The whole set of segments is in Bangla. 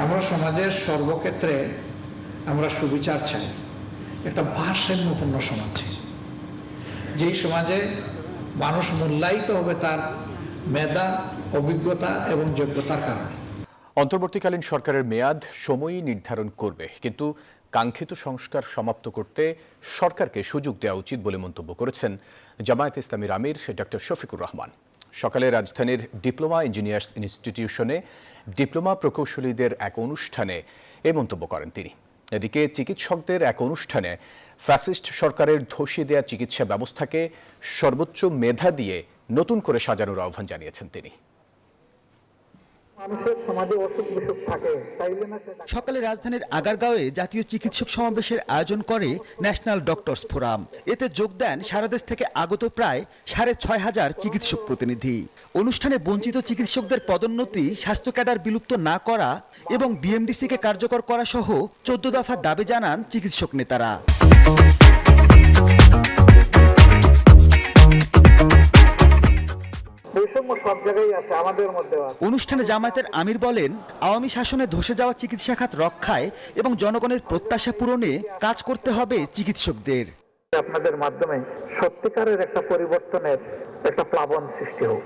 আমরা সমাজের সর্বক্ষেত্রে আমরা সুবিচার চাই, একটা ভারসাম্যপূর্ণ সমাজ চাই, যেই সমাজে মানুষ মূল্যায়িত হবে তার মেধা, অভিজ্ঞতা এবং যোগ্যতার কারণে। অন্তর্বর্তীকালীন সরকারের মেয়াদ সময়ই নির্ধারণ করবে, কিন্তু কাঙ্ক্ষিত সংস্কার সমাপ্ত করতে সরকারকে সুযোগ দেওয়া উচিত বলে মন্তব্য করেছেন জামায়াতে ইসলামীর আমির ডক্টর শফিকুর রহমান। সকালে রাজধানীর ডিপ্লোমা ইঞ্জিনিয়ার্স ইনস্টিটিউশনে ডিপ্লোমা প্রকৌশলীদের এক অনুষ্ঠানে এ মন্তব্য করেন তিনি। এদিকে চিকিৎসকদের এক অনুষ্ঠানে ফ্যাসিস্ট সরকারের ধসিয়ে দেওয়া চিকিৎসা ব্যবস্থাকে সর্বোচ্চ মেধা দিয়ে নতুন করে সাজানোর আহ্বান জানিয়েছেন তিনি। সকালে রাজধানীর আগারগাঁওয়ে জাতীয় চিকিৎসক সমাবেশের আয়োজন করে ন্যাশনাল ডক্টরস ফোরাম। এতে যোগ দেন সারা দেশ থেকে আগত প্রায় 6,500 চিকিৎসক প্রতিনিধি। অনুষ্ঠানে বঞ্চিত চিকিৎসকদের পদোন্নতি, স্বাস্থ্য ক্যাডার বিলুপ্ত না করা এবং বিএমডিসিকে কার্যকর করা সহ 14 দফা দাবি জানান চিকিৎসক নেতারা। অনুষ্ঠানে জামায়াতের আমির বলেন, আওয়ামী শাসনে ধসে যাওয়া চিকিৎসা খাত রক্ষায় এবং জনগণের প্রত্যাশা পূরণে কাজ করতে হবে চিকিৎসকদের। আপনাদের মাধ্যমে সত্যিকারের একটা পরিবর্তনের একটা প্লাবন সৃষ্টি হোক,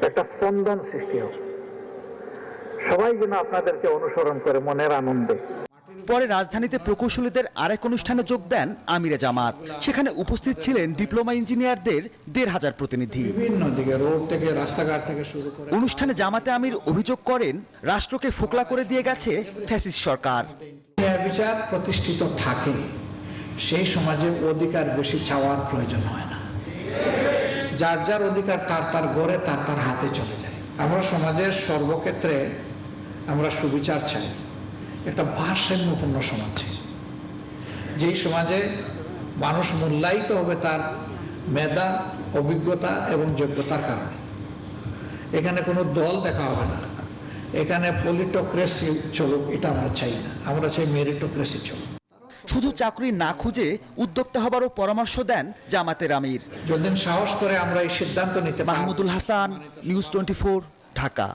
একটা স্পন্দন সৃষ্টি হোক, সবাই যেন আপনাদেরকে অনুসরণ করে মনের আনন্দে। পরে রাজধানীতে প্রকৌশলীদের আরেক অনুষ্ঠানে যোগ দেন আমিরে জামাত। সেখানে উপস্থিত ছিলেন ডিপ্লোমা ইঞ্জিনিয়ারদের 1,500 প্রতিনিধি। বিভিন্ন দিকে, রোড থেকে, রাস্তাঘাট থেকে শুরু করে। অনুষ্ঠানে জামাতে আমির অভিযোগ করেন, রাষ্ট্রকে ফোকলা করে দিয়ে গেছে ফ্যাসিস্ট সরকার। ন্যায় বিচার প্রতিষ্ঠিত থাকে, সেই সমাজে অধিকার বেশি চাওয়ার প্রয়োজন হয় না। যার যার অধিকার তার তার গড়ে তার তার হাতে চলে যায়। আমরা সমাজের সর্বক্ষেত্রে আমরা সুবিচার চাই, একটা ভারসাম্যপূর্ণ সমাজ চাই, যেই সমাজে মানুষ মূল্যায়িত হবে তার মেধা, অভিজ্ঞতা এবং যোগ্যতার কারণে। এখানে কোনো দল দেখা হবে না, এখানে পলিটোক্রেসি চলুক, এটা আমরা চাই না। আমরা চাই মেরিটোক্রেসি চলুক। শুধু চাকরি না খুঁজে উদ্যোক্তা হবারও পরামর্শ দেন জামাতের আমির। যতদিন সাহস করে আমরা এই সিদ্ধান্ত নিতে পারব। মাহমুদুল হাসান, নিউজ 24, ঢাকা।